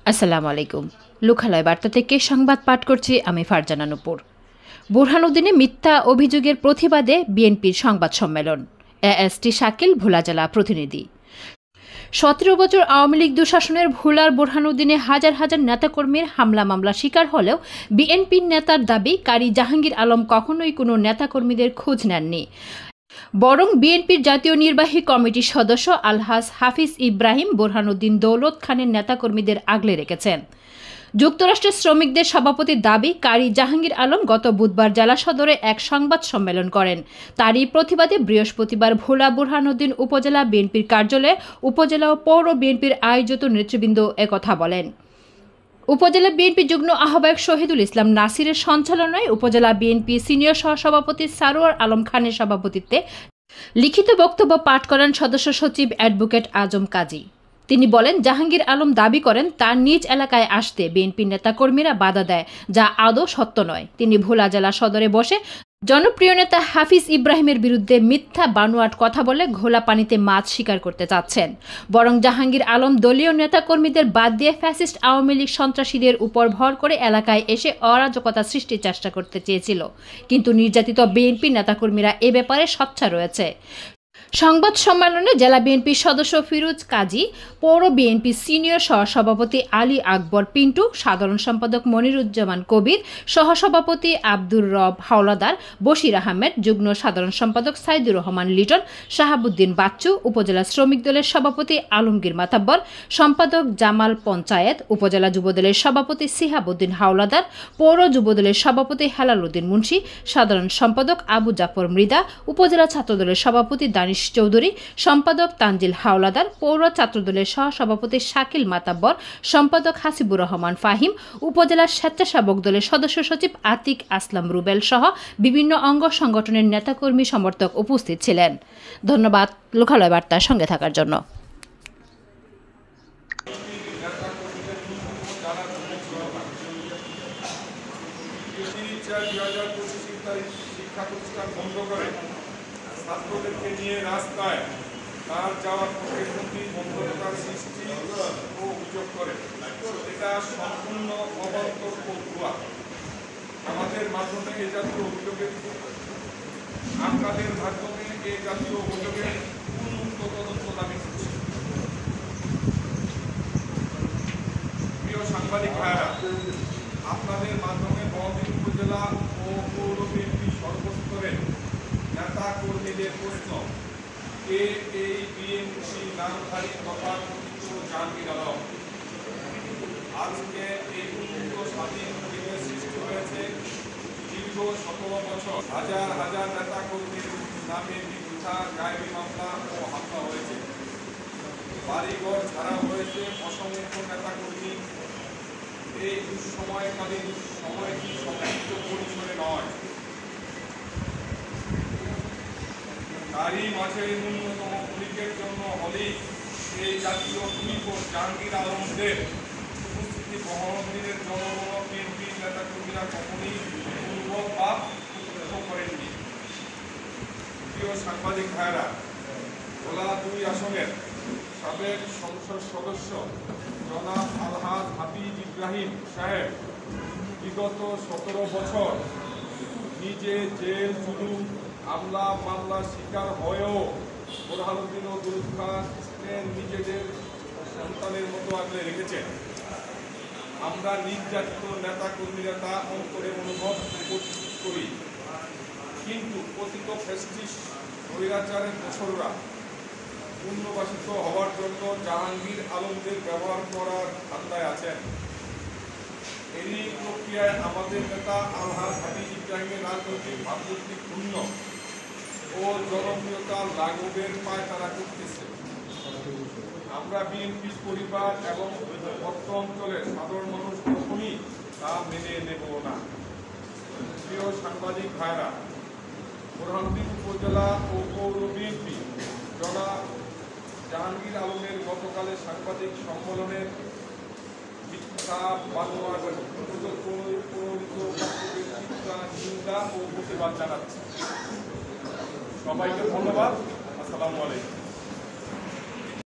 আসসালামু আলাইকুম। লোকালয় বার্তা থেকে সংবাদ পাঠ করছি আমি ফারজানা নূপুর। বুরহানুদ্দিনে মিথ্যা অভিযোগের প্রতিবাদে বিএনপির সংবাদ সম্মেলন। এএসটি শাকিল ভোলা জেলা প্রতিনিধি। ১৭ বছর আওয়ামী লীগ দুঃশাসনের ভোলার বুরহানুদ্দিনে হাজার হাজার নেতাকর্মীর হামলা মামলা শিকার হলেও বিএনপির নেতার দাবি কারি জাহাঙ্গীর আলম কখনোই কোনো নেতাকর্মীদের খোঁজ নেননি, বরং বিএনপির জাতীয় নির্বাহী কমিটির সদস্য আলহাজ হাফিজ ইব্রাহিম বুরহানুদ্দিন দৌলত খানের নেতাকর্মীদের আগলে রেখেছেন। যুক্তরাষ্ট্রের শ্রমিকদের সভাপতির দাবি কারি জাহাঙ্গীর আলম গত বুধবার জেলা সদরে এক সংবাদ সম্মেলন করেন। তারই প্রতিবাদে বৃহস্পতিবার ভোলা বুরহানুদ্দিন উপজেলা বিএনপির কার্যালয়ে উপজেলা ও পৌর বিএনপির আয়োজিত নেতৃবৃন্দ একথা বলেন। উপজেলা বিএনপি যুগ্ম আহ্বায়ক শহীদুল ইসলাম নাসিরের সঞ্চালনায় উপজেলা বিএনপি সিনিয়র সহসভাপতি সারোয়ার আলম খানের সভাপতিত্বে লিখিত বক্তব্য পাঠ করেন সদস্য সচিব অ্যাডভোকেট আজম কাজী। তিনি বলেন, জাহাঙ্গীর আলম দাবি করেন তার নিজ এলাকায় আসতে বিএনপির নেতাকর্মীরা বাধা দেয়, যা আদৌ সত্য নয়। তিনি ভোলা জেলা সদরে বসে জনপ্রিয় নেতা হাফিজ ইব্রাহিমের বিরুদ্ধে মিথ্যা বানোয়াট কথা বলে ঘোলা পানিতে মাছ শিকার করতে চাচ্ছেন। বরং জাহাঙ্গীর আলম দলীয় নেতাকর্মীদের বাদ দিয়ে ফ্যাসিস্ট আওয়ামী লীগ সন্ত্রাসীদের উপর ভর করে এলাকায় এসে অরাজকতা সৃষ্টির চেষ্টা করতে চেয়েছিল, কিন্তু নির্যাতিত বিএনপি নেতাকর্মীরা এ ব্যাপারে সোচ্চার রয়েছে। সংবাদ সম্মেলনে জেলা বিএনপির সদস্য ফিরোজ কাজী, পৌর বিএনপি সিনিয়র সহসভাপতি আলী আকবর পিন্টু, সাধারণ সম্পাদক মনিরুজ্জামান কবির, সহসভাপতি আব্দুর রব হাওলাদার, বশির আহমেদ, যুগ্ম সাধারণ সম্পাদক সাইদুর রহমান লিটন, শাহাবুদ্দিন বাচ্চু, উপজেলা শ্রমিক দলের সভাপতি আলমগীর মাতাব্বর, সম্পাদক জামাল পঞ্চায়েত, উপজেলা যুবদলের সভাপতি সিহাবুদ্দিন হাওলাদার, পৌর যুবদলের সভাপতি হেলালুদ্দিন মুন্সি, সাধারণ সম্পাদক আবু জাফর মৃদা, উপজেলা ছাত্রদলের সভাপতি দানিশ চৌধুরী, সম্পাদক তানজিল হাওলাদার, পৌর ছাত্রদলের সহসভাপতি শাকিল মাতাব্বর, সম্পাদক হাসিবুর রহমান ফাহিম, উপজেলা স্বেচ্ছাসেবক দলের সদস্য সচিব আতিক আসলাম রুবেল সহ বিভিন্ন অঙ্গ সংগঠনের নেতাকর্মী সমর্থক উপস্থিত ছিলেন। ধন্যবাদ লোকালয় বার্তার সঙ্গে থাকার জন্য। ছাত্রদেরকে নিয়ে রাস্তায় তার যাওয়ার প্রতিশ্রুতি বন্ধতার সৃষ্টি ও অভিযোগ করে, এটা সম্পূর্ণ অবান্তর ও ভুয়া। আমাদের মাধ্যমে এ জাতীয় অভিযোগের আপনাদের মাধ্যমে এ জাতীয় অভিযোগের উন্মুক্ত তদন্ত দাবি করছি। প্রিয় সাংবাদিক ভাইয়েরা, আপনাদের মাধ্যমে বড়দিন উপজেলা ও পৌর বিএনপি সর্বস্তরে নেতা কর্মীদের প্রশ্ন, কে এই বিএনপি নামধারী তথা জাহাঙ্গীর আলম? আজকে এই উন্মুক্ত স্বাধীন পরিবেশ সৃষ্টি হয়েছে। দীর্ঘ ১৭ বছর হাজার হাজার নেতা কর্মীর নামে মিথ্যা গায়েবী মামলা ও হামলা হয়েছে, বাড়িঘর ছাড়া হয়েছে অসংখ্য নেতা কর্মী। এই দুঃসময়কালীন সময়টি সংক্ষিপ্ত পরিসরে নয়, তারই মাঝে ন্যূনতম ক্ষণিকের জন্য হলেই এই জাতীয় দুর্গ জাহাঙ্গীর আলমদের উপস্থিতি বহরমদিনের জনগণ বিএনপি নেতাকর্মীরা কখনই অনুভব বা উপলব্ধ করেননি। প্রিয় সাংবাদিক ভাইয়েরা, ভোলা ২ আসনের সাবেক সংসদ সদস্য জনাব আলহাজ হাফিজ ইব্রাহিম সাহেব বিগত ১৭ বছর নিজে জেল, জুলুম, হামলা মামলার শিকার হয়েও বুরহানুদ্দিন ও দৌলত খানকে নিজেদের সন্তানের মতো আগলে রেখেছেন। আমরা নির্যাতিত নেতা কর্মীরা তা অন্তরে অনুভব করি, কিন্তু পতিত ফ্যাসিস্ট স্বৈরাচারের দোসররা পুনর্বাসিত হওয়ার জন্য জাহাঙ্গীর আলমদের ব্যবহার করার ধান্দায় আছেন। এই প্রক্রিয়ায় আমাদের নেতা আলহাজ হাফিজ ইব্রাহিমের রাজনৈতিক ভাবমূর্তি ক্ষুণ্ণ ও জনপ্রিয়তা লাঘবের পায় তারা করতেছে। আমরা বিএনপি পরিবার এবং অত্র অঞ্চলের সাধারণ মানুষ কখনই তা মেনে নেব না। প্রিয় সাংবাদিক ভাইরা, বুরহানুদ্দিন উপজেলা ও পৌর বিএনপি জনাব জাহাঙ্গীর আলমের গতকালের সাংবাদিক সম্মেলনের মিথ্যা বানোয়াট নিন্দা ও প্রতিবাদ জানাচ্ছি। সবাইকে ধন্যবাদ। আসসালামু আলাইকুম।